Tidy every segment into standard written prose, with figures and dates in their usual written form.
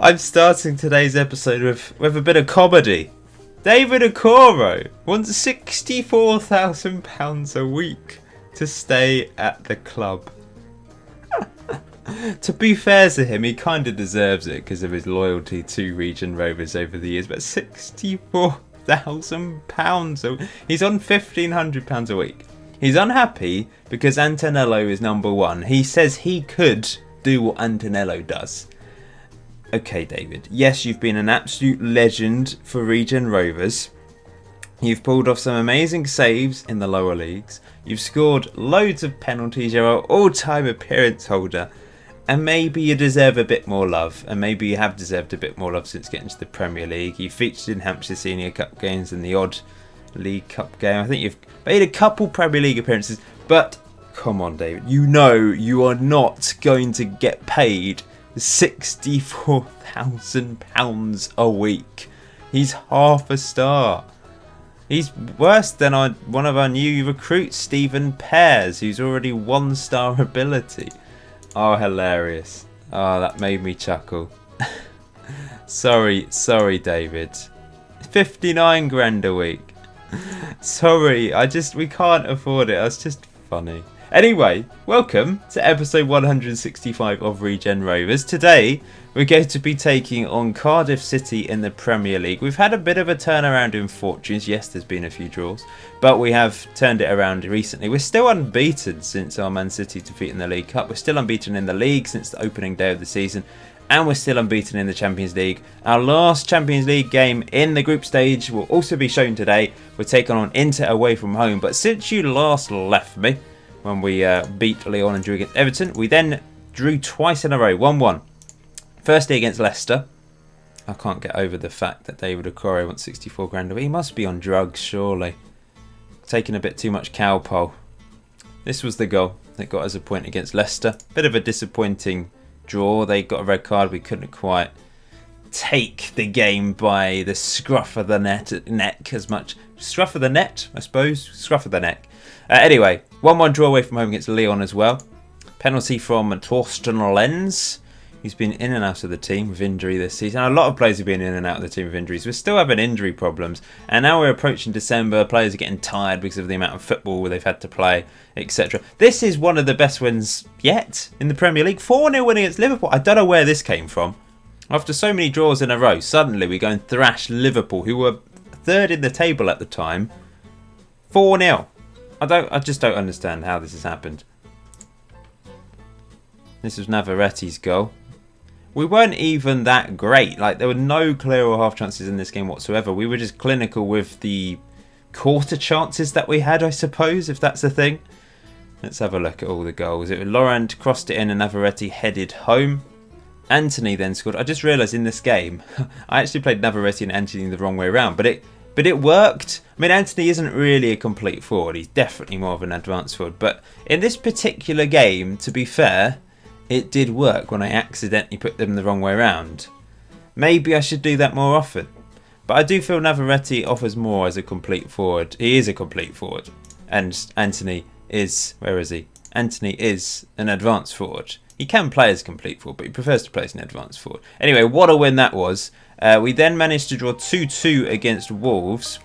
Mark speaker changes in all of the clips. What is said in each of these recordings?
Speaker 1: I'm starting today's episode with a bit of comedy. David Okoro wants £64,000 a week to stay at the club. To be fair to him, he kind of deserves it because of his loyalty to Regen Rovers over the years. But £64,000, he's on £1,500 a week. He's unhappy because Antonello is number one. He says he could do what Antonello does. Okay, David. Yes, you've been an absolute legend for Regen Rovers. You've pulled off some amazing saves in the lower leagues. You've scored loads of penalties. You're an all-time appearance holder. And maybe you deserve a bit more love. And maybe you have deserved a bit more love since getting to the Premier League. You featured in Hampshire Senior Cup games and the odd League Cup game. I think you've made a couple Premier League appearances. But come on, David. You know you are not going to get paid £64,000 a week. He's half a star. He's worse than one of our new recruits, Stephen Pears, who's already 1-star ability. Oh, hilarious. Oh, that made me chuckle. Sorry, David. 59 grand a week. Sorry, we can't afford it. That's just funny. Anyway, welcome to episode 165 of Regen Rovers. Today, we're going to be taking on Cardiff City in the Premier League. We've had a bit of a turnaround in fortunes. Yes, there's been a few draws, but we have turned it around recently. We're still unbeaten since our Man City defeat in the League Cup. We're still unbeaten in the league since the opening day of the season, and we're still unbeaten in the Champions League. Our last Champions League game in the group stage will also be shown today. We're taking on Inter away from home, but since you last left me, when we beat Lyon and drew against Everton, we then drew twice in a row, 1-1. Firstly against Leicester. I can't get over the fact that David Okoro wants 64 grand a week. He must be on drugs, surely. Taking a bit too much cowpole. This was the goal that got us a point against Leicester. Bit of a disappointing draw. They got a red card. We couldn't quite take the game by the scruff of the neck as much. Scruff of the net, I suppose. Scruff of the neck. Anyway, 1-1 draw away from home against Lyon as well. Penalty from Torsten Lenz, who's been in and out of the team with injury this season. A lot of players have been in and out of the team with injuries. We're still having injury problems. And now we're approaching December. Players are getting tired because of the amount of football they've had to play, etc. This is one of the best wins yet in the Premier League. 4-0 win against Liverpool. I don't know where this came from. After so many draws in a row, suddenly we go and thrash Liverpool, who were third in the table at the time. 4-0. I just don't understand how this has happened. This was Navarrette's goal. We weren't even that great. Like, there were no clear or half chances in this game whatsoever. We were just clinical with the quarter chances that we had, I suppose, if that's a thing. Let's have a look at all the goals. Laurent crossed it in and Navarrete headed home. Anthony then scored. I just realised in this game, I actually played Navarrete and Anthony the wrong way around, but it worked. I mean, Anthony isn't really a complete forward. He's definitely more of an advanced forward. But in this particular game, to be fair, it did work when I accidentally put them the wrong way around. Maybe I should do that more often. But I do feel Navarrete offers more as a complete forward. He is a complete forward. And Anthony is... Where is he? Anthony is an advanced forward. He can play as complete forward, but he prefers to play as an advanced forward. Anyway, what a win that was. We then managed to draw 2-2 against Wolves.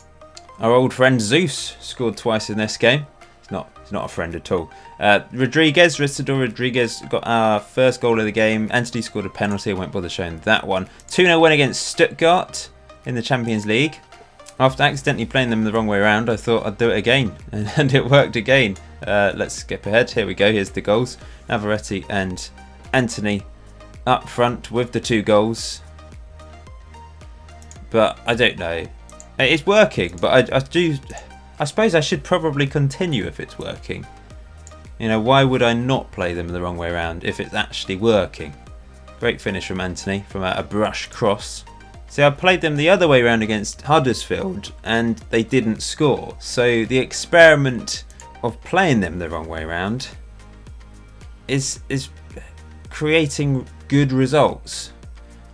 Speaker 1: Our old friend Zeus scored twice in this game. He's not a friend at all. Risador Rodriguez got our first goal of the game. Anthony scored a penalty. I won't bother showing that one. 2-0 win against Stuttgart in the Champions League. After accidentally playing them the wrong way around, I thought I'd do it again. And it worked again. Let's skip ahead. Here we go. Here's the goals. Navarrete and Anthony up front with the 2 goals. But I don't know. It's working, but I suppose I should probably continue if it's working. You know, why would I not play them the wrong way around if it's actually working? Great finish from Anthony from a brush cross. See, I played them the other way around against Huddersfield and they didn't score. So the experiment of playing them the wrong way around is creating good results.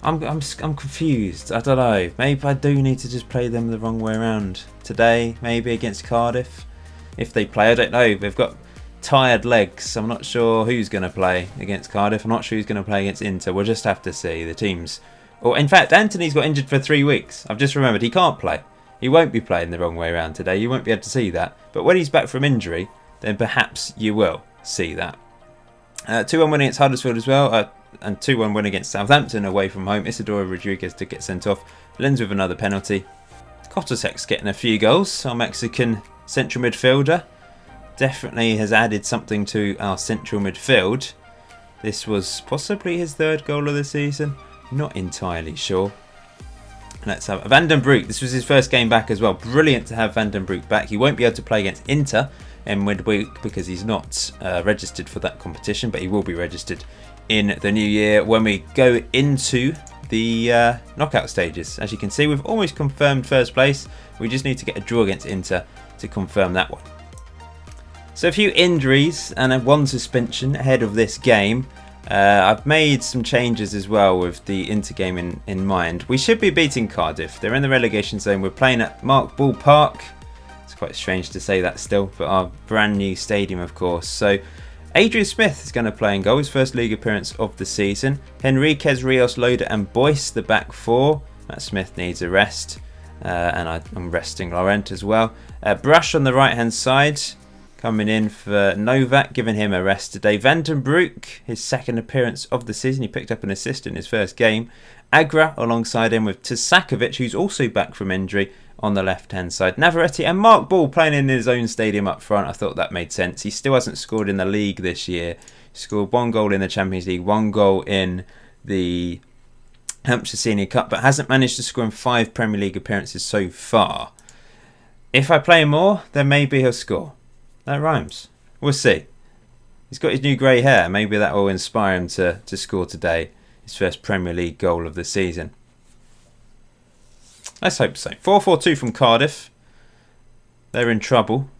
Speaker 1: I'm confused. I don't know. Maybe I do need to just play them the wrong way around today. Maybe against Cardiff, if they play. I don't know. They've got tired legs. I'm not sure who's going to play against Cardiff. I'm not sure who's going to play against Inter. We'll just have to see. The team's Or in fact, Anthony's got injured for 3 weeks. I've just remembered he can't play. He won't be playing the wrong way around today. You won't be able to see that. But when he's back from injury, then perhaps you will see that. 2-1 win against Huddersfield as well. And 2-1 win against Southampton away from home. Isidoro Rodriguez to get sent off. Lens with another penalty. Kotosek's getting a few goals. Our Mexican central midfielder definitely has added something to our central midfield. This was possibly his 3rd goal of the season. Not entirely sure. Let's have Van den Broek. This was his first game back as well. Brilliant to have Van den Broek back. He won't be able to play against Inter in midweek because he's not registered for that competition, but he will be registered in the new year when we go into the knockout stages. As you can see, we've almost confirmed first place. We just need to get a draw against Inter to confirm that one. So a few injuries and one suspension ahead of this game. I've made some changes as well with the Inter game in mind. We should be beating Cardiff. They're in the relegation zone. We're playing at Mark Ball Park. It's quite strange to say that still, but our brand new stadium, of course. So Adrian Smith is going to play in goal, his first league appearance of the season. Henriquez, Rios, Loader and Boyce, the back 4. Matt Smith needs a rest. And I'm resting Laurent as well. Brush on the right hand side. Coming in for Novak, giving him a rest today. Van den Broek, his 2nd appearance of the season. He picked up an assist in his first game. Agra alongside him with Tusakovic, who's also back from injury on the left-hand side. Navarrete and Mark Ball playing in his own stadium up front. I thought that made sense. He still hasn't scored in the league this year. He scored 1 goal in the Champions League, 1 goal in the Hampshire Senior Cup, but hasn't managed to score in 5 Premier League appearances so far. If I play more, then maybe he'll score. That rhymes. We'll see. He's got his new grey hair. Maybe that will inspire him to score today. His first Premier League goal of the season. Let's hope so. 4-4-2 from Cardiff. They're in trouble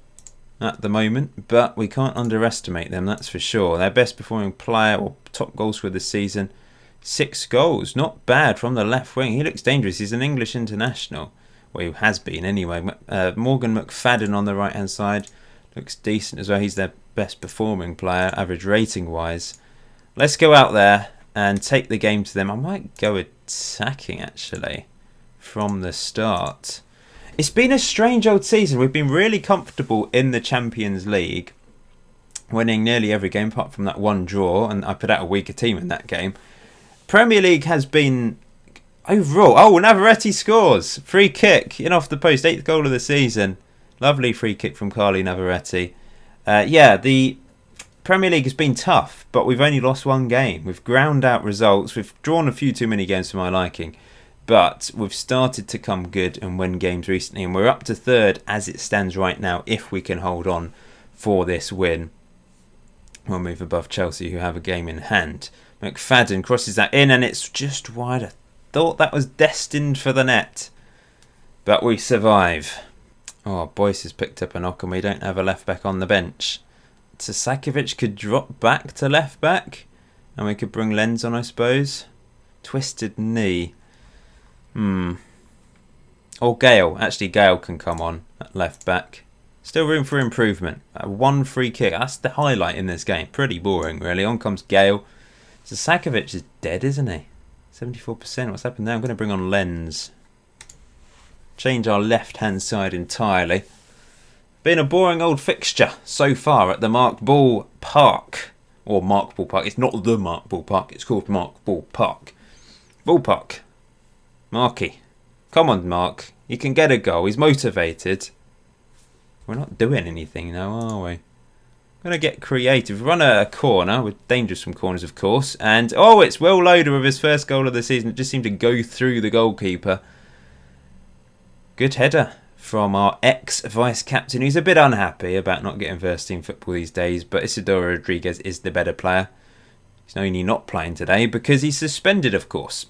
Speaker 1: at the moment, but we can't underestimate them, that's for sure. Their best performing player or top goal scorer this season. 6 goals. Not bad from the left wing. He looks dangerous. He's an English international. Well, he has been anyway. Morgan McFadden on the right hand side. Looks decent as well. He's their best performing player, average rating wise. Let's go out there and take the game to them. I might go attacking actually from the start. It's been a strange old season. We've been really comfortable in the Champions League, winning nearly every game apart from that one draw, and I put out a weaker team in that game. Premier League has been overall... Oh, Navarrete scores! Free kick in off the post, 8th goal of the season. Lovely free kick from Carly Navarrete. Yeah, the Premier League has been tough, but we've only lost 1 game. We've ground out results. We've drawn a few too many games for my liking. But we've started to come good and win games recently. And we're up to 3rd as it stands right now if we can hold on for this win. We'll move above Chelsea, who have a game in hand. McFadden crosses that in and it's just wide. I thought that was destined for the net. But we survive. Oh, Boyce has picked up a knock and we don't have a left back on the bench. Tusakovic could drop back to left back. And we could bring Lenz on, I suppose. Twisted knee. Or Gale. Actually, Gale can come on at left back. Still room for improvement. 1 free kick. That's the highlight in this game. Pretty boring, really. On comes Gale. Tusakovic is dead, isn't he? 74%. What's happened there? I'm going to bring on Lenz. Change our left-hand side entirely. Been a boring old fixture so far at the Mark Ball Park. Or Mark Ball Park. It's not the Mark Ball Park. It's called Mark Ball Park. Ball Park. Marky. Come on, Mark. You can get a goal. He's motivated. We're not doing anything now, are we? Going to get creative. Run a corner. We're dangerous from corners, of course. And, oh, it's Will Loader with his first goal of the season. It just seemed to go through the goalkeeper. Good header from our ex-vice-captain, who's a bit unhappy about not getting first team football these days. But Isidoro Rodriguez is the better player. He's only not playing today because he's suspended, of course.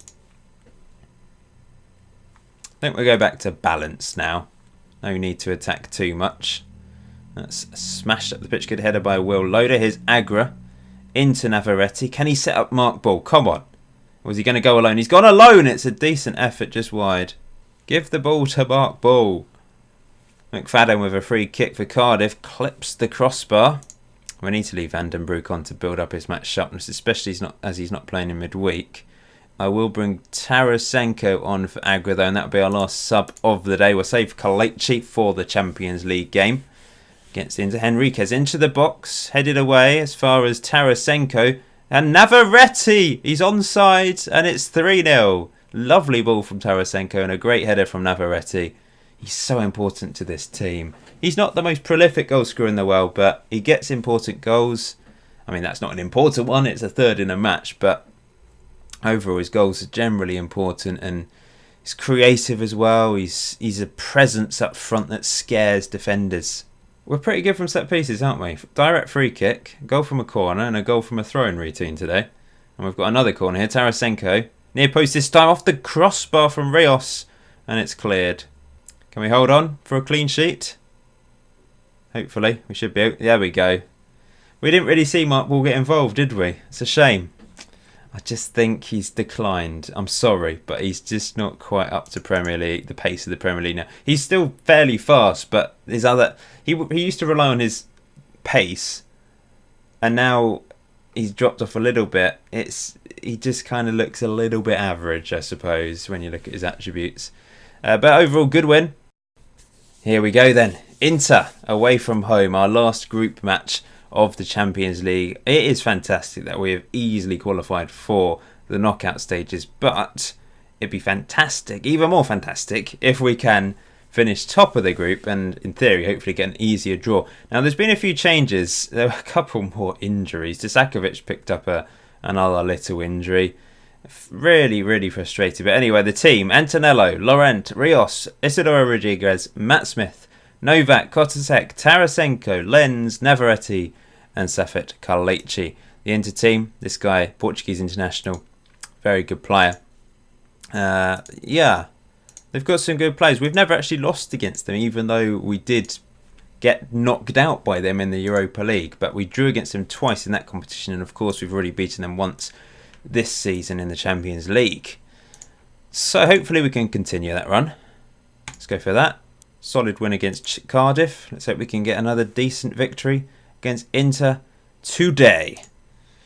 Speaker 1: I think we'll go back to balance now. No need to attack too much. That's smashed up the pitch. Good header by Will Loader. Here's Agra into Navarrete. Can he set up Mark Ball? Come on. Or was he going to go alone? He's gone alone. It's a decent effort just wide. Give the ball to Mark Ball. McFadden with a free kick for Cardiff. Clips the crossbar. We need to leave Van den Broek on to build up his match sharpness, especially as he's not playing in midweek. I will bring Tarasenko on for Agra though, and that'll be our last sub of the day. We'll save Kalechi for the Champions League game against Inter. Henriquez into the box, headed away as far as Tarasenko. And Navarrete, he's onside, and it's 3-0. Lovely ball from Tarasenko and a great header from Navarrete. He's so important to this team. He's not the most prolific goal scorer in the world, but he gets important goals. I mean, that's not an important one. It's a third in a match, but overall his goals are generally important, and he's creative as well. He's a presence up front that scares defenders. We're pretty good from set pieces, aren't we? Direct free kick, goal from a corner, and a goal from a throw-in routine today. And we've got another corner here. Tarasenko, near post this time, off the crossbar from Rios, and it's cleared. Can we hold on for a clean sheet? Hopefully, we should be. There we go. We didn't really see Mark Ball get involved, did we? It's a shame. I just think he's declined. I'm sorry, but he's just not quite up to Premier League, the pace of the Premier League now. He's still fairly fast, but his other he used to rely on his pace, and now he's dropped off a little bit. He just kind of looks a little bit average, I suppose, when you look at his attributes. But overall, good win. Here we go then. Inter away from home, our last group match of the Champions League. It is fantastic that we have easily qualified for the knockout stages, but it'd be fantastic, even more fantastic, if we can finish top of the group and, in theory, hopefully get an easier draw. Now, there's been a few changes. There were a couple more injuries. Dusakovic picked up another little injury. Really, really frustrated. But anyway, the team: Antonello, Laurent, Rios, Isidoro Rodriguez, Matt Smith, Novak, Kotasek, Tarasenko, Lenz, Navarrete, and Safet Kalechi. The Inter team, this guy, Portuguese international, very good player. Yeah, they've got some good players. We've never actually lost against them, even though we did get knocked out by them in the Europa League. But we drew against them twice in that competition, and of course we've already beaten them once this season in the Champions League. So hopefully we can continue that run. Let's go for that. Solid win against Cardiff. Let's hope we can get another decent victory against Inter today.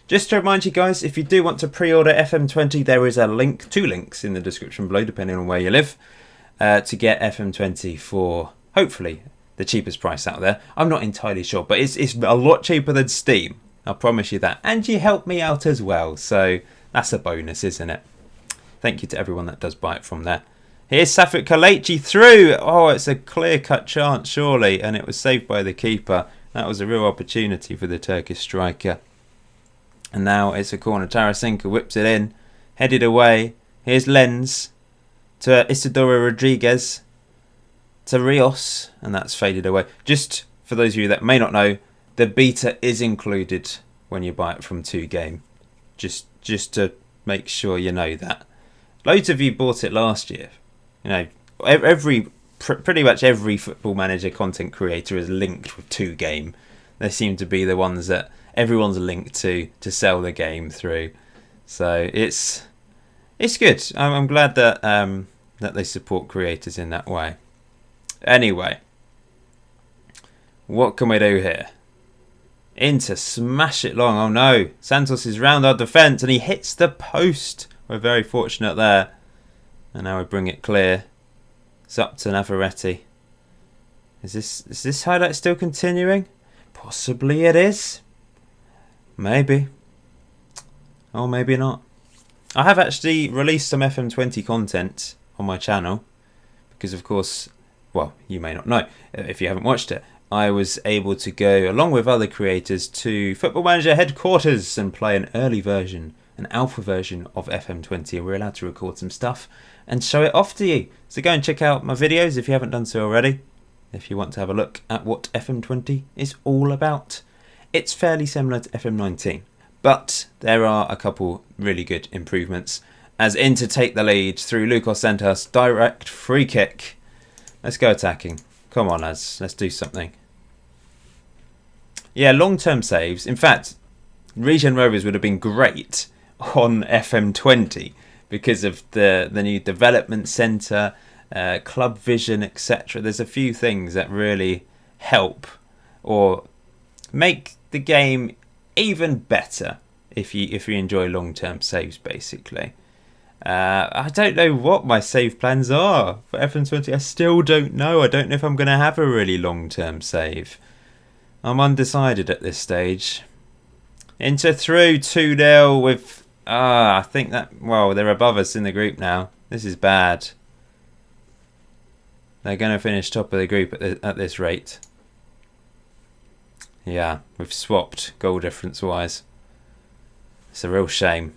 Speaker 1: Just to remind you guys, if you do want to pre-order FM20, there is a link, 2 links in the description below, depending on where you live, to get FM20 for, hopefully, the cheapest price out there. I'm not entirely sure, but it's a lot cheaper than Steam. I promise you that. And you help me out as well, so that's a bonus, isn't it? Thank you to everyone that does buy it from there. Here's Safet Kalechi through. Oh, it's a clear-cut chance, surely, and it was saved by the keeper. That was a real opportunity for the Turkish striker. And now it's a corner. Tarasenko whips it in, headed away. Here's Lenz to Isidoro Rodriguez, to Rios, and that's faded away. Just for those of you that may not know, the beta is included when you buy it from 2Game. Just to make sure you know that. Loads of you bought it last year. You know, pretty much every Football Manager content creator is linked with 2Game. They seem to be the ones that everyone's linked to sell the game through. So it's good. I'm glad that that they support creators in that way. Anyway, what can we do here? Inter smash it long. Oh no, Santos is round our defence and he hits the post. We're very fortunate there. And now we bring it clear. It's up to Navarrete. Is this highlight still continuing? Possibly it is. Maybe. Or maybe not. I have actually released some FM20 content on my channel. Because of course, well, you may not know if you haven't watched it. I was able to go, along with other creators, to Football Manager headquarters and play an early version, an alpha version of FM20. And we're allowed to record some stuff and show it off to you. So go and check out my videos if you haven't done so already. If you want to have a look at what FM20 is all about. It's fairly similar to FM19. But there are a couple really good improvements. As Inter take the lead through Lucas Santos, direct free kick. Let's go attacking. Come on, lads. Let's do something. Yeah, long-term saves. In fact, Regen Rovers would have been great on FM20 because of the new development centre, club vision, etc. There's a few things that really help or make the game even better if you enjoy long-term saves, basically. I don't know what my save plans are for FM20. I still don't know. I don't know if I'm going to have a really long-term save. I'm undecided at this stage. Inter through 2-0 with... I think that... Well, they're above us in the group now. This is bad. They're going to finish top of the group at this rate. Yeah, we've swapped goal difference-wise. It's a real shame.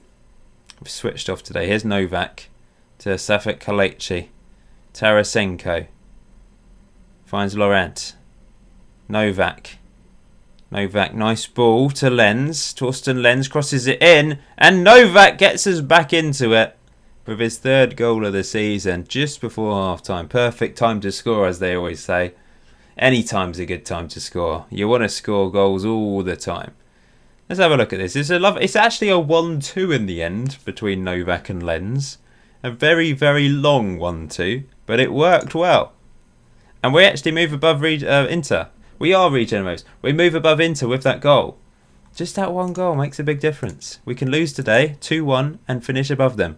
Speaker 1: We've switched off today. Here's Novak to Safet Kalechi. Tarasenko finds Laurent. Novak, nice ball to Lenz. Torsten Lenz crosses it in, and Novak gets us back into it with his third goal of the season just before half-time. Perfect time to score, as they always say. Any time's a good time to score. You want to score goals all the time. Let's have a look at this. It's actually a 1-2 in the end between Novak and Lenz. A very, very long 1-2, but it worked well. And we actually move above Inter. We are Regen Rovers. We move above Inter with that goal. Just that one goal makes a big difference. We can lose today, 2-1, and finish above them.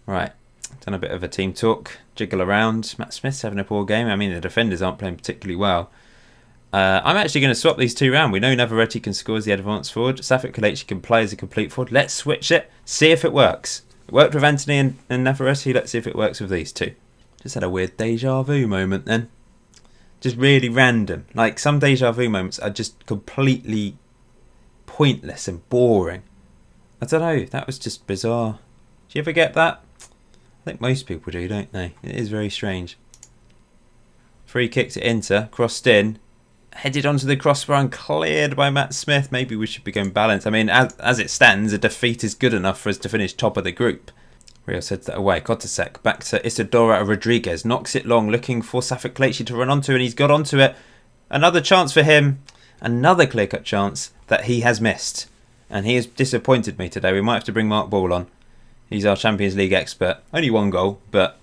Speaker 1: Right, done a bit of a team talk. Jiggle around. Matt Smith's having a poor game. I mean, the defenders aren't playing particularly well. I'm actually going to swap these two round. We know Navarrete can score as the advanced forward. Safet Kalechi can play as a complete forward. Let's switch it. See if it works. It worked with Anthony and Navarrete. Let's see if it works with these two. Just had a weird deja vu moment then. Just really random. Like, some deja vu moments are just completely pointless and boring. I don't know. That was just bizarre. Do you ever get that? I think most people do, don't they? It is very strange. Free kick to Inter. Crossed in. Headed onto the crossbar and cleared by Matt Smith. Maybe we should be going balanced. I mean, as it stands, a defeat is good enough for us to finish top of the group. Rio sends that away. Kotasek back to Isidora Rodriguez. Knocks it long, looking for Safet Kalechi to run onto, and he's got onto it. Another chance for him. Another clear-cut chance that he has missed. And he has disappointed me today. We might have to bring Mark Ball on. He's our Champions League expert. Only one goal, but...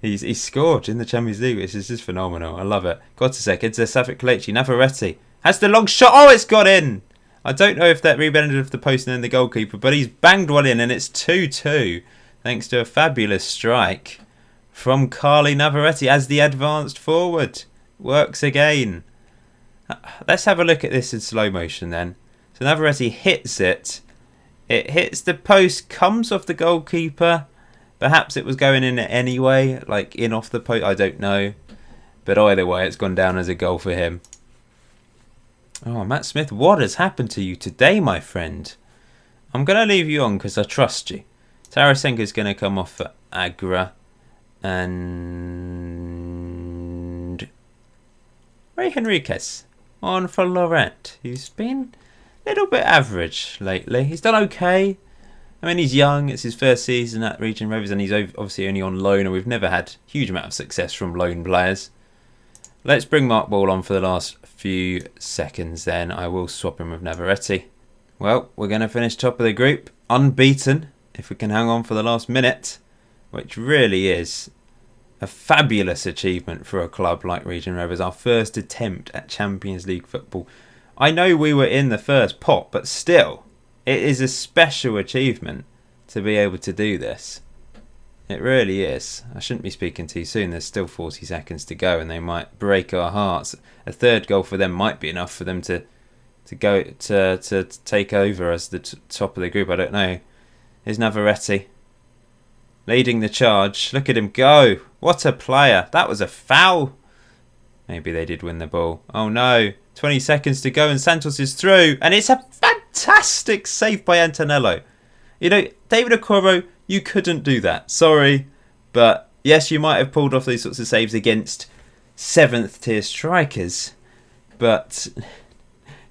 Speaker 1: He's scored in the Champions League, which is just phenomenal. I love it. Kotasek into Safet Kalechi. Navarrete has the long shot. Oh, it's got in. I don't know if that rebounded off the post and then the goalkeeper, but he's banged one in, and it's 2-2 thanks to a fabulous strike from Carly Navarrete as the advanced forward. Works again. Let's have a look at this in slow motion then. So Navarrete hits it. It hits the post, comes off the goalkeeper. Perhaps it was going in anyway, like in off the post, I don't know. But either way, it's gone down as a goal for him. Oh, Matt Smith, what has happened to you today, my friend? I'm going to leave you on because I trust you. Tarasenko's going to come off for Agra. And... Ray Henriquez on for Laurent, who's been a little bit average lately. He's done okay. I mean, he's young. It's his first season at Regen Rovers, and he's obviously only on loan, and we've never had a huge amount of success from loan players. Let's bring Mark Ball on for the last few seconds then. I will swap him with Navarrete. Well, we're going to finish top of the group, unbeaten, if we can hang on for the last minute, which really is a fabulous achievement for a club like Regen Rovers. Our first attempt at Champions League football. I know we were in the first pot, but still... It is a special achievement to be able to do this. It really is. I shouldn't be speaking too soon. There's still 40 seconds to go and they might break our hearts. A third goal for them might be enough for them to take over as the top of the group. I don't know. Here's Navarrete leading the charge. Look at him go. What a player. That was a foul. Maybe they did win the ball. Oh no. 20 seconds to go and Santos is through. And it's a fantastic save by Antonello. You know, David Okoro, you couldn't do that. Sorry. But yes, you might have pulled off these sorts of saves against 7th tier strikers. But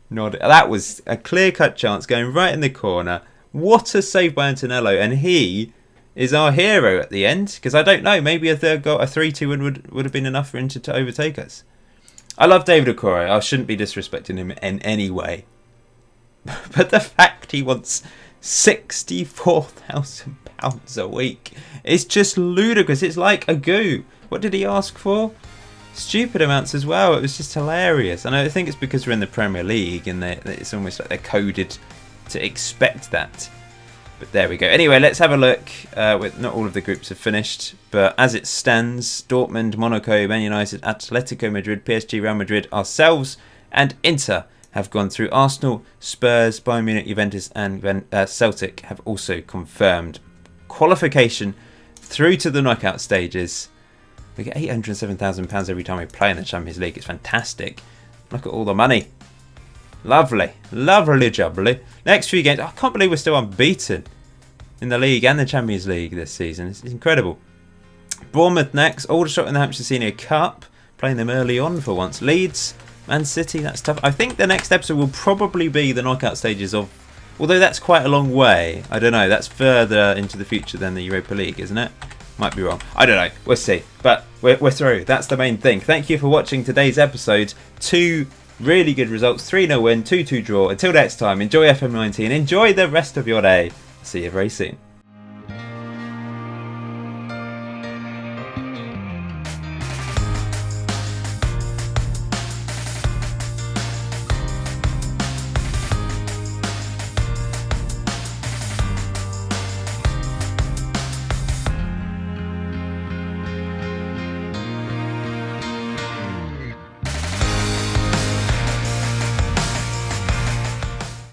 Speaker 1: that was a clear-cut chance going right in the corner. What a save by Antonello. And he is our hero at the end. Because I don't know, maybe a third goal, a 3-2 would have been enough for him to overtake us. I love David Okoro. I shouldn't be disrespecting him in any way. But the fact he wants £64,000 a week is just ludicrous. It's like a goo. What did he ask for? Stupid amounts as well. It was just hilarious. And I think it's because we're in the Premier League and it's almost like they're coded to expect that. But there we go. Anyway, let's have a look. Not all of the groups have finished, but as it stands, Dortmund, Monaco, Man United, Atletico Madrid, PSG, Real Madrid, ourselves, and Inter have gone through. Arsenal, Spurs, Bayern Munich, Juventus, and Celtic have also confirmed qualification through to the knockout stages. We get £807,000 every time we play in the Champions League. It's fantastic. Look at all the money. Lovely. Lovely jubbly. Next few games. I can't believe we're still unbeaten in the league and the Champions League this season. It's incredible. Bournemouth next. Aldershot in the Hampshire Senior Cup. Playing them early on for once. Leeds, Man City. That's tough. I think the next episode will probably be the knockout stages of... Although that's quite a long way. I don't know. That's further into the future than the Europa League, isn't it? Might be wrong. I don't know. We'll see. But we're through. That's the main thing. Thank you for watching today's episode. 2 really good results. 3-0 win, 2-2 draw. Until next time, enjoy FM19. Enjoy the rest of your day. See you very soon.